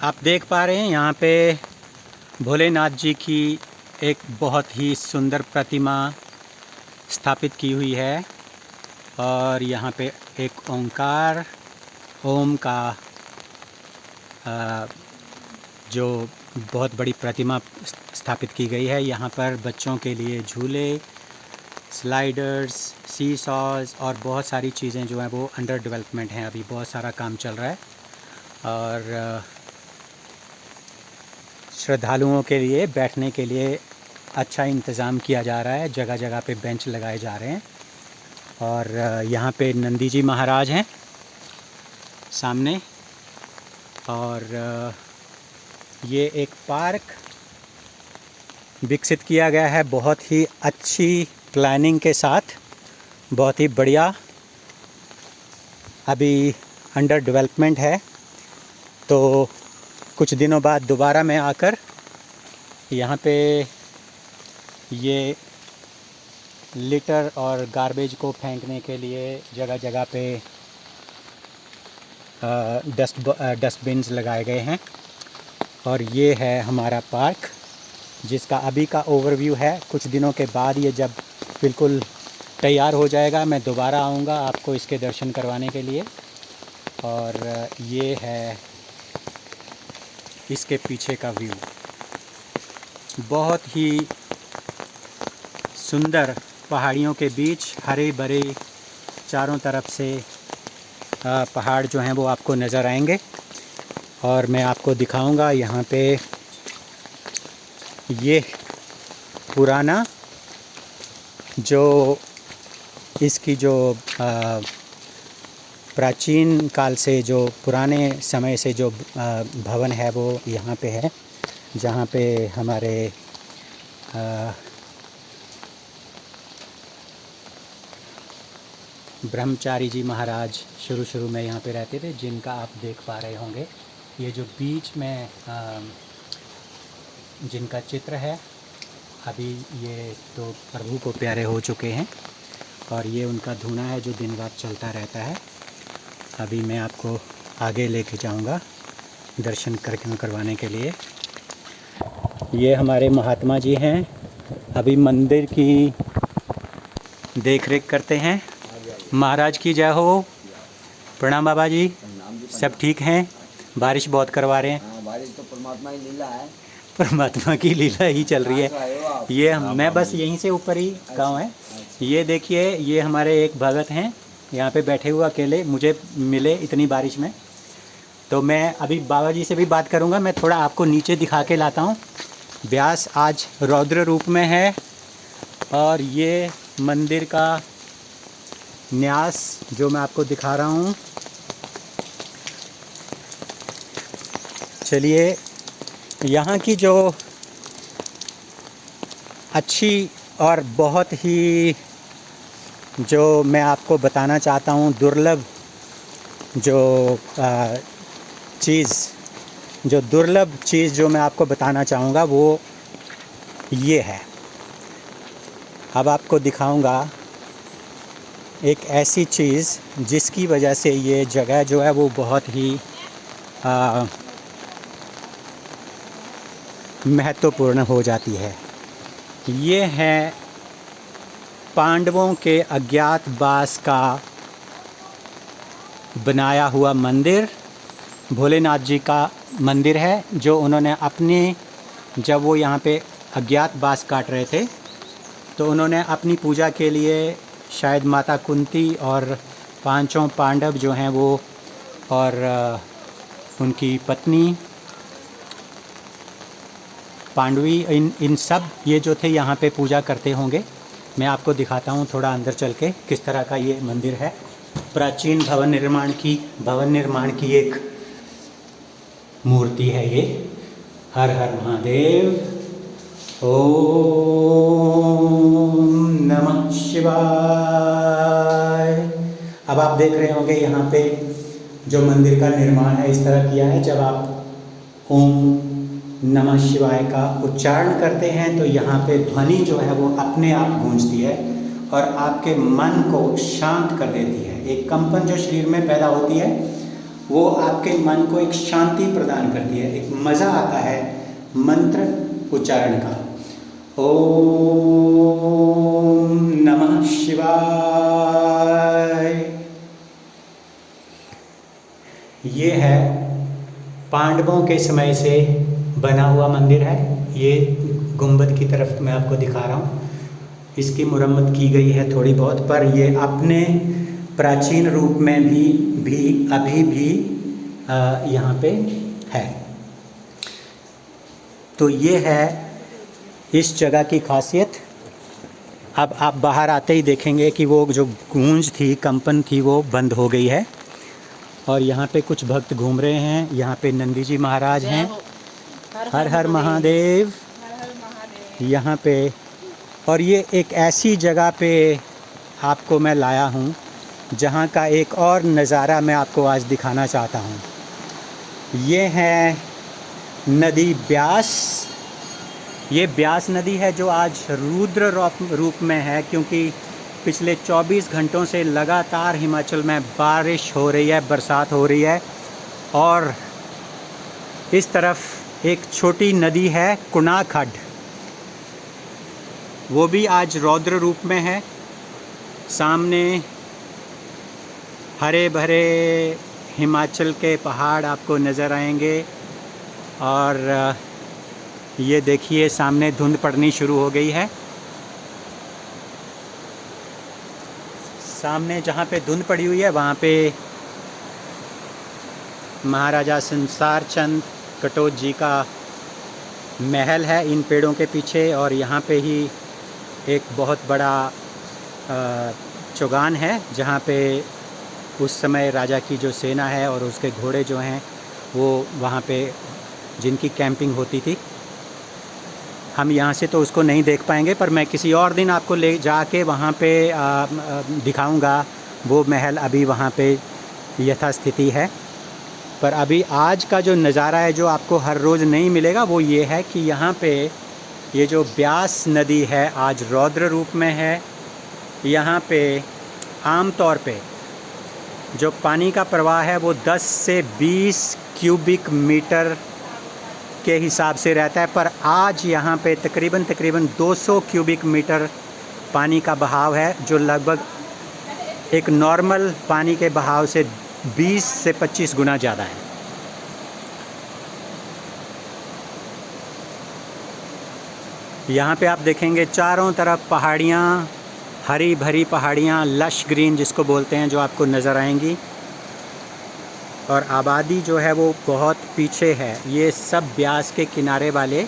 आप देख पा रहे हैं यहाँ पे भोलेनाथ जी की एक बहुत ही सुंदर प्रतिमा स्थापित की हुई है और यहाँ पे एक ओंकार ओम का जो बहुत बड़ी प्रतिमा स्थापित की गई है। यहाँ पर बच्चों के लिए झूले, स्लाइडर्स, सी सॉज और बहुत सारी चीज़ें जो हैं वो अंडर डेवलपमेंट हैं। अभी बहुत सारा काम चल रहा है और श्रद्धालुओं के लिए बैठने के लिए अच्छा इंतज़ाम किया जा रहा है। जगह जगह पे बेंच लगाए जा रहे हैं और यहाँ पे नंदी जी महाराज हैं सामने। और ये एक पार्क विकसित किया गया है बहुत ही अच्छी प्लानिंग के साथ, बहुत ही बढ़िया। अभी अंडर डेवलपमेंट है, तो कुछ दिनों बाद दोबारा मैं आकर यहाँ पे ये लिटर और गार्बेज को फेंकने के लिए जगह जगह पे डस्टबिन्स लगाए गए हैं। और ये है हमारा पार्क जिसका अभी का ओवरव्यू है। कुछ दिनों के बाद ये जब बिल्कुल तैयार हो जाएगा मैं दोबारा आऊँगा आपको इसके दर्शन करवाने के लिए। और ये है इसके पीछे का व्यू, बहुत ही सुंदर पहाड़ियों के बीच हरे भरे चारों तरफ से पहाड़ जो हैं वो आपको नज़र आएंगे। और मैं आपको दिखाऊंगा यहाँ पे ये पुराना जो इसकी जो प्राचीन काल से जो पुराने समय से जो भवन है वो यहाँ पे है, जहाँ पे हमारे ब्रह्मचारी जी महाराज शुरू में यहाँ पे रहते थे, जिनका आप देख पा रहे होंगे। ये जो बीच में जिनका चित्र है, अभी ये तो प्रभु को प्यारे हो चुके हैं और ये उनका धूना है जो दिन रात चलता रहता है। अभी मैं आपको आगे लेके जाऊंगा दर्शन करवाने के लिए। ये हमारे महात्मा जी हैं, अभी मंदिर की देख रेख करते हैं। महाराज की जय हो। प्रणाम बाबा जी। सब ठीक हैं? बारिश बहुत करवा रहे हैं। बारिश तो परमात्मा की लीला है, परमात्मा की लीला ही चल रही है। ये मैं बस यहीं से ऊपर ही गाँव है। ये देखिए, ये हमारे एक भगत हैं यहाँ पे बैठे हुए अकेले, मुझे मिले इतनी बारिश में। तो मैं अभी बाबा जी से भी बात करूँगा। मैं थोड़ा आपको नीचे दिखा के लाता हूँ। व्यास आज रौद्र रूप में है और ये मंदिर का न्यास जो मैं आपको दिखा रहा हूँ। चलिए, यहाँ की जो अच्छी और बहुत ही जो मैं आपको बताना चाहता हूँ दुर्लभ चीज़ जो मैं आपको बताना चाहूँगा वो ये है। अब आपको दिखाऊँगा एक ऐसी चीज़ जिसकी वजह से ये जगह जो है वो बहुत ही महत्वपूर्ण हो जाती है। ये है पांडवों के अज्ञातवास का बनाया हुआ मंदिर, भोलेनाथ जी का मंदिर है, जो उन्होंने अपने जब वो यहाँ पे अज्ञातवास काट रहे थे तो उन्होंने अपनी पूजा के लिए शायद माता कुंती और पांचों पांडव जो हैं वो और उनकी पत्नी पांडवी इन सब ये जो थे यहाँ पे पूजा करते होंगे। मैं आपको दिखाता हूँ थोड़ा अंदर चल के किस तरह का ये मंदिर है। प्राचीन भवन निर्माण की एक मूर्ति है ये। हर हर महादेव। ओम नमः शिवाय। अब आप देख रहे होंगे यहाँ पे जो मंदिर का निर्माण है इस तरह किया है। जब आप ओम नमः शिवाय का उच्चारण करते हैं तो यहाँ पे ध्वनि जो है वो अपने आप गूंजती है और आपके मन को शांत कर देती है। एक कंपन जो शरीर में पैदा होती है वो आपके मन को एक शांति प्रदान करती है, एक मज़ा आता है मंत्र उच्चारण का। ओम नमः शिवाय। ये है पांडवों के समय से बना हुआ मंदिर है। ये गुंबद की तरफ मैं आपको दिखा रहा हूँ। इसकी मुरम्मत की गई है थोड़ी बहुत, पर ये अपने प्राचीन रूप में भी अभी भी यहाँ पे है। तो ये है इस जगह की खासियत। अब आप बाहर आते ही देखेंगे कि वो जो गूंज थी, कंपन थी, वो बंद हो गई है। और यहाँ पे कुछ भक्त घूम रहे हैं। यहाँ पे नंदी जी महाराज हैं। हर हर महादेव। यहाँ पे, और ये एक ऐसी जगह पे आपको मैं लाया हूँ जहाँ का एक और नज़ारा मैं आपको आज दिखाना चाहता हूँ। ये है नदी ब्यास। ये ब्यास नदी है जो आज रुद्र रूप में है, क्योंकि पिछले 24 घंटों से लगातार हिमाचल में बारिश हो रही है, बरसात हो रही है। और इस तरफ एक छोटी नदी है कुना खड्ड, वो भी आज रौद्र रूप में है। सामने हरे भरे हिमाचल के पहाड़ आपको नज़र आएंगे। और ये देखिए सामने धुंध पड़नी शुरू हो गई है। सामने जहाँ पे धुंध पड़ी हुई है वहाँ पे महाराजा संसार चंद कटोच जी का महल है इन पेड़ों के पीछे। और यहाँ पे ही एक बहुत बड़ा चौगान है जहाँ पे उस समय राजा की जो सेना है और उसके घोड़े जो हैं वो वहाँ पे जिनकी कैंपिंग होती थी। हम यहाँ से तो उसको नहीं देख पाएंगे, पर मैं किसी और दिन आपको ले जाके वहाँ पे दिखाऊंगा। वो महल अभी वहाँ पे यथास्थिति है। पर अभी आज का जो नज़ारा है जो आपको हर रोज़ नहीं मिलेगा वो ये है कि यहाँ पे ये जो ब्यास नदी है आज रौद्र रूप में है। यहाँ पे आम तौर पे जो पानी का प्रवाह है वो 10 से 20 क्यूबिक मीटर के हिसाब से रहता है, पर आज यहाँ पे तकरीबन 200 क्यूबिक मीटर पानी का बहाव है, जो लगभग एक नॉर्मल पानी के बहाव से 20 से 25 गुना ज़्यादा है। यहाँ पे आप देखेंगे चारों तरफ पहाड़ियाँ, हरी भरी पहाड़ियाँ, लश ग्रीन जिसको बोलते हैं, जो आपको नज़र आएंगी। और आबादी जो है वो बहुत पीछे है। ये सब ब्यास के किनारे वाले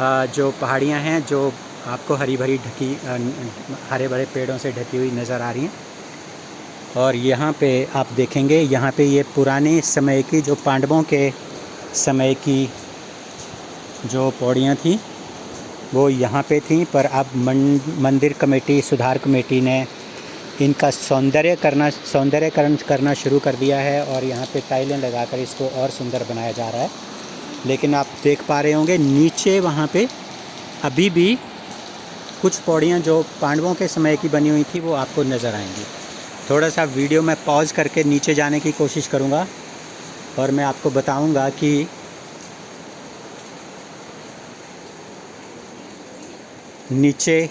जो पहाड़ियाँ हैं जो आपको हरी भरी ढकी हरे भरे पेड़ों से ढकी हुई नज़र आ रही हैं। और यहाँ पे आप देखेंगे, यहाँ पे ये पुराने समय की जो पांडवों के समय की जो पौड़ियाँ थी वो यहाँ पे थी, पर अब मंदिर कमेटी, सुधार कमेटी ने इनका सौंदर्यकरण करना शुरू कर दिया है और यहाँ पे टाइलें लगाकर इसको और सुंदर बनाया जा रहा है। लेकिन आप देख पा रहे होंगे नीचे वहाँ पे अभी भी कुछ पौड़ियाँ जो पांडवों के समय की बनी हुई थी वो आपको नज़र आएंगी। थोड़ा सा वीडियो में पॉज करके नीचे जाने की कोशिश करूँगा और मैं आपको बताऊँगा कि नीचे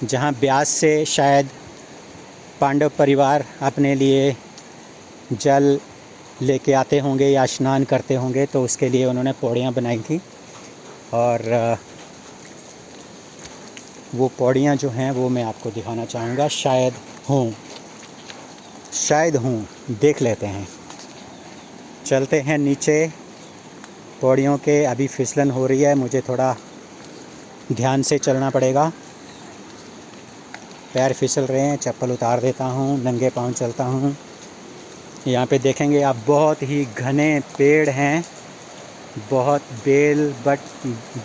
जहाँ ब्यास से शायद पांडव परिवार अपने लिए जल लेके आते होंगे या स्नान करते होंगे, तो उसके लिए उन्होंने पौड़ियाँ बनाई थी। और वो पौड़ियाँ जो हैं वो मैं आपको दिखाना चाहूँगा। शायद हूँ, देख लेते हैं। चलते हैं नीचे पौड़ियों के। अभी फिसलन हो रही है, मुझे थोड़ा ध्यान से चलना पड़ेगा। पैर फिसल रहे हैं, चप्पल उतार देता हूँ, नंगे पाँव चलता हूँ। यहाँ पे देखेंगे आप बहुत ही घने पेड़ हैं, बहुत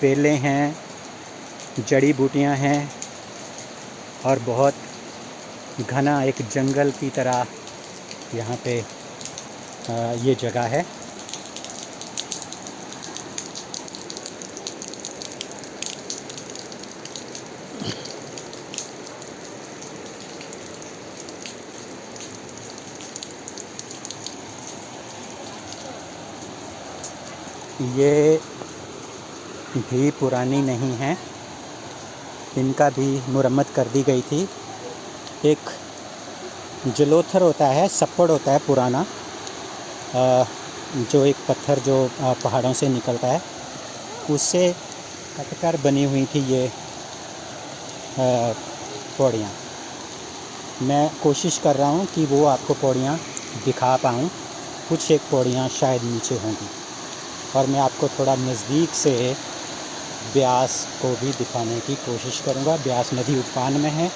बेलें हैं, जड़ी बूटियाँ हैं और बहुत घना एक जंगल की तरह यहाँ पे ये जगह है। ये भी पुरानी नहीं है, इनका भी मुरम्मत कर दी गई थी। एक जलोथर होता है, सप्पड़ होता है पुराना, जो एक पत्थर जो पहाड़ों से निकलता है, उससे कटकर बनी हुई थी ये पौड़ियाँ। मैं कोशिश कर रहा हूँ कि वो आपको पौड़ियाँ दिखा पाऊँ। कुछ एक पौड़ियाँ शायद नीचे होंगी, और मैं आपको थोड़ा नज़दीक से ब्यास को भी दिखाने की कोशिश करूँगा। ब्यास नदी उफान में है।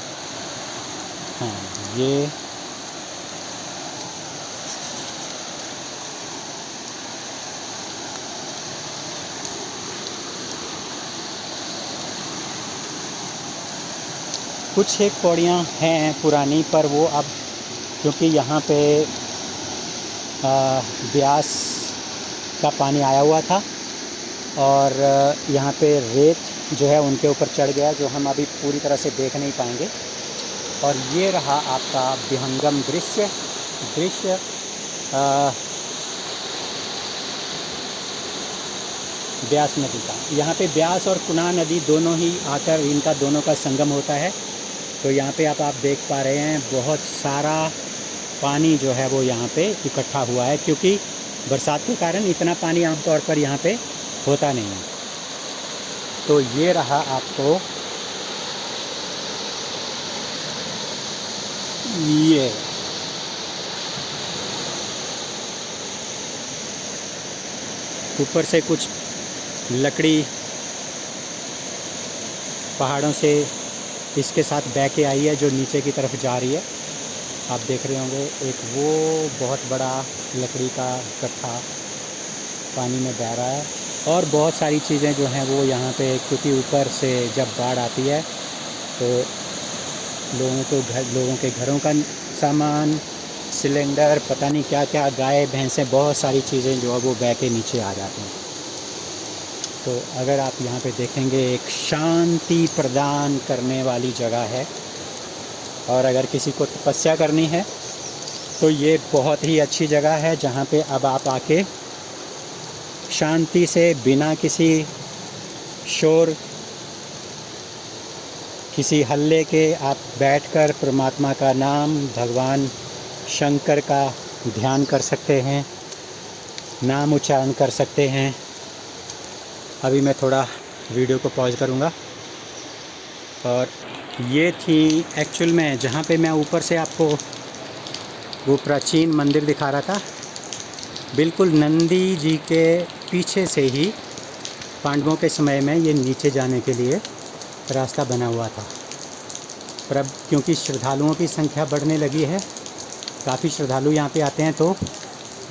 हाँ, ये कुछ एक पौड़ियाँ हैं पुरानी, पर वो अब क्योंकि यहाँ पे ब्यास का पानी आया हुआ था और यहाँ पे रेत जो है उनके ऊपर चढ़ गया, जो हम अभी पूरी तरह से देख नहीं पाएंगे। और ये रहा आपका विहंगम दृश्य ब्यास नदी का। यहाँ पे ब्यास और कुना नदी दोनों ही आकर इनका दोनों का संगम होता है। तो यहाँ पे आप देख पा रहे हैं बहुत सारा पानी जो है वो यहाँ पे इकट्ठा हुआ है, क्योंकि बरसात के कारण इतना पानी आमतौर पर यहाँ पे होता नहीं है। तो ये रहा आपको ये ऊपर से कुछ लकड़ी पहाड़ों से इसके साथ बह के आई है, जो नीचे की तरफ जा रही है। आप देख रहे होंगे एक वो बहुत बड़ा लकड़ी का गट्ठा पानी में बह रहा है, और बहुत सारी चीज़ें जो हैं वो यहाँ पे, क्योंकि ऊपर से जब बाढ़ आती है तो लोगों के घरों का सामान, सिलेंडर, पता नहीं क्या क्या, गाय भैंसें, बहुत सारी चीज़ें जो है वो बह के नीचे आ जाती हैं। तो अगर आप यहाँ पे देखेंगे, एक शांति प्रदान करने वाली जगह है, और अगर किसी को तपस्या करनी है तो ये बहुत ही अच्छी जगह है, जहाँ पे अब आप आके शांति से बिना किसी शोर, किसी हल्ले के आप बैठकर परमात्मा का नाम, भगवान शंकर का ध्यान कर सकते हैं, नाम उच्चारण कर सकते हैं। अभी मैं थोड़ा वीडियो को पॉज करूँगा। और ये थी एक्चुअल में, जहाँ पे मैं ऊपर से आपको वो प्राचीन मंदिर दिखा रहा था, बिल्कुल नंदी जी के पीछे से ही पांडवों के समय में ये नीचे जाने के लिए रास्ता बना हुआ था। पर अब क्योंकि श्रद्धालुओं की संख्या बढ़ने लगी है, काफ़ी श्रद्धालु यहाँ पे आते हैं, तो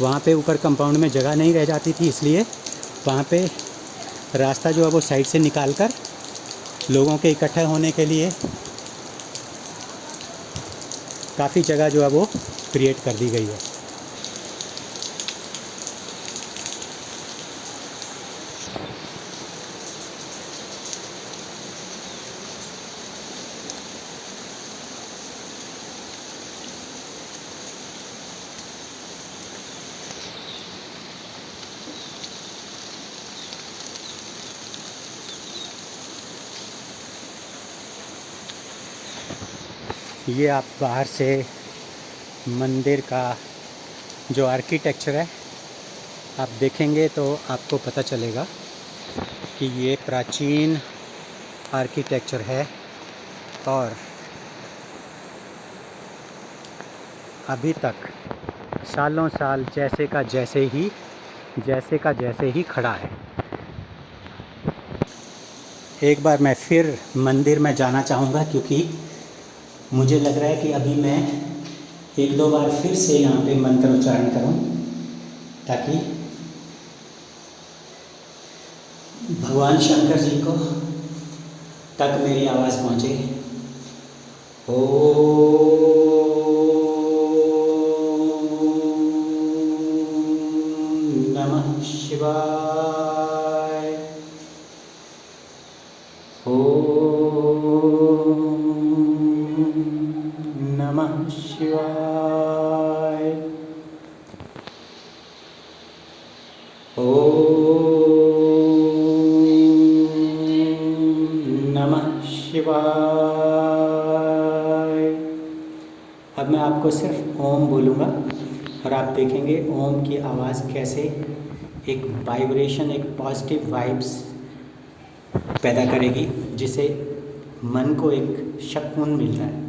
वहाँ पे ऊपर कंपाउंड में जगह नहीं रह जाती थी, इसलिए वहाँ पे रास्ता जो है वो साइड से निकाल कर लोगों के इकट्ठे होने के लिए काफ़ी जगह जो है वो क्रिएट कर दी गई है। ये आप बाहर से मंदिर का जो आर्किटेक्चर है आप देखेंगे तो आपको पता चलेगा कि ये प्राचीन आर्किटेक्चर है, और अभी तक सालों साल जैसे का जैसे ही खड़ा है। एक बार मैं फिर मंदिर में जाना चाहूँगा, क्योंकि मुझे लग रहा है कि अभी मैं एक दो बार फिर से यहाँ पे मंत्र उच्चारण करूँ, ताकि भगवान शंकर जी को तक मेरी आवाज़ पहुँचे। ओम नमः शिवाय। ओम नमः शिवाय। ओम शिवाय। अब मैं आपको सिर्फ ओम बोलूँगा और आप देखेंगे ओम की आवाज़ कैसे एक वाइब्रेशन, एक पॉजिटिव वाइब्स पैदा करेगी, जिससे मन को एक सुकून मिलता है।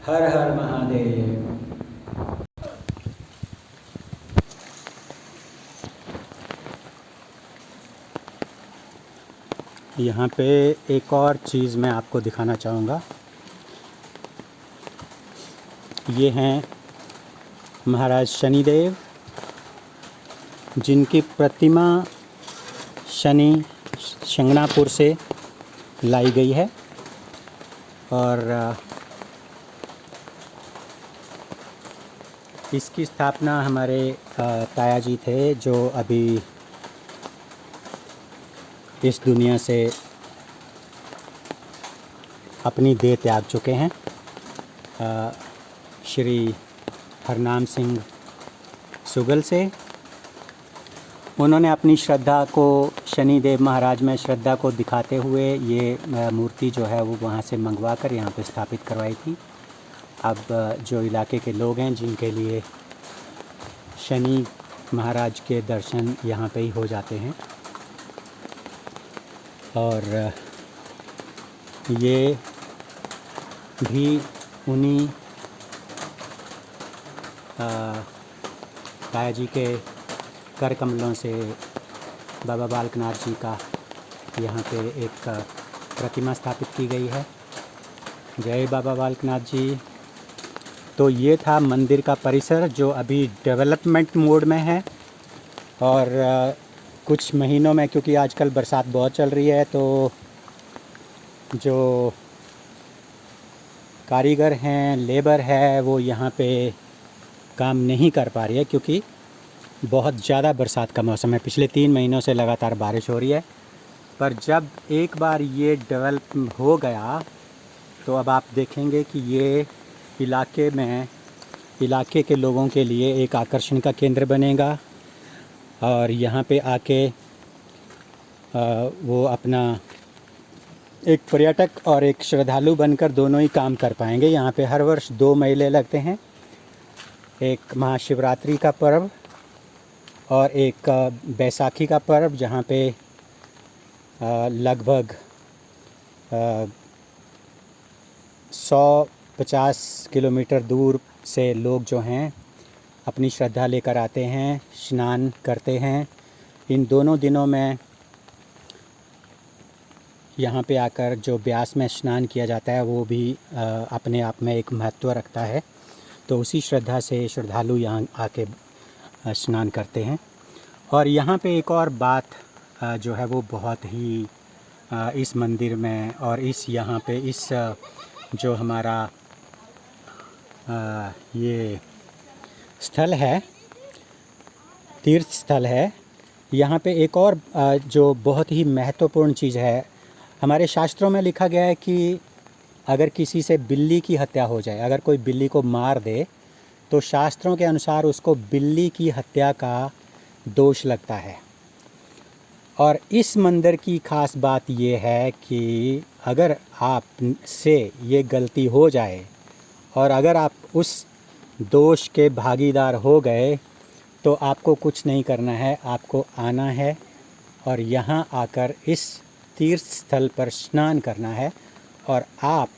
हर हर महादेव। यहाँ पे एक और चीज़ मैं आपको दिखाना चाहूँगा। ये हैं महाराज शनिदेव, जिनकी प्रतिमा शनि शंगनापुर से लाई गई है। और इसकी स्थापना हमारे ताया जी थे, जो अभी इस दुनिया से अपनी देह त्याग चुके हैं। श्री हरनाम सिंह सुगल से उन्होंने अपनी श्रद्धा को शनिदेव महाराज में श्रद्धा को दिखाते हुए ये मूर्ति जो है वो वहाँ से मंगवा कर यहाँ पे स्थापित करवाई थी। अब जो इलाके के लोग हैं जिनके लिए शनि महाराज के दर्शन यहाँ पे ही हो जाते हैं। और ये भी उन्हीं ताया जी के कर कमलों से बाबा बालकनाथ जी का यहाँ पे एक प्रतिमा स्थापित की गई है। जय बाबा बालकनाथ जी। तो ये था मंदिर का परिसर, जो अभी डेवलपमेंट मोड में है। और कुछ महीनों में, क्योंकि आजकल बरसात बहुत चल रही है, तो जो कारीगर हैं, लेबर है, वो यहाँ पे काम नहीं कर पा रही है, क्योंकि बहुत ज़्यादा बरसात का मौसम है। पिछले 3 महीनों से लगातार बारिश हो रही है। पर जब एक बार ये डेवलप हो गया तो अब आप देखेंगे कि ये इलाके के लोगों के लिए एक आकर्षण का केंद्र बनेगा। और यहाँ पे आके वो अपना एक पर्यटक और एक श्रद्धालु बनकर दोनों ही काम कर पाएंगे। यहाँ पे हर वर्ष 2 मेले लगते हैं, एक महाशिवरात्रि का पर्व और एक बैसाखी का पर्व, जहाँ पे लगभग 150 किलोमीटर दूर से लोग जो हैं अपनी श्रद्धा लेकर आते हैं, स्नान करते हैं। इन दोनों दिनों में यहाँ पे आकर जो ब्यास में स्नान किया जाता है वो भी अपने आप में एक महत्व रखता है। तो उसी श्रद्धा से श्रद्धालु यहाँ आके स्नान करते हैं। और यहाँ पे एक और बात जो है वो बहुत ही इस मंदिर में और इस यहाँ पे इस जो हमारा ये स्थल है, तीर्थ स्थल है, यहाँ पे एक और जो बहुत ही महत्वपूर्ण चीज़ है। हमारे शास्त्रों में लिखा गया है कि अगर किसी से बिल्ली की हत्या हो जाए, अगर कोई बिल्ली को मार दे, तो शास्त्रों के अनुसार उसको बिल्ली की हत्या का दोष लगता है। और इस मंदिर की ख़ास बात ये है कि अगर आप से ये गलती हो जाए और अगर आप उस दोष के भागीदार हो गए, तो आपको कुछ नहीं करना है, आपको आना है और यहाँ आकर इस तीर्थ स्थल पर स्नान करना है। और आप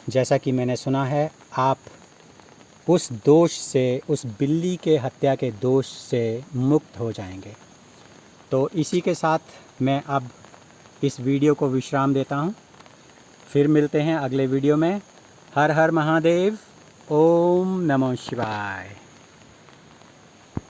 जैसा कि मैंने सुना है आप उस दोष से, उस बिल्ली के हत्या के दोष से मुक्त हो जाएंगे। तो इसी के साथ मैं अब इस वीडियो को विश्राम देता हूँ। फिर मिलते हैं अगले वीडियो में। हर हर महादेव। ओम नमः शिवाय।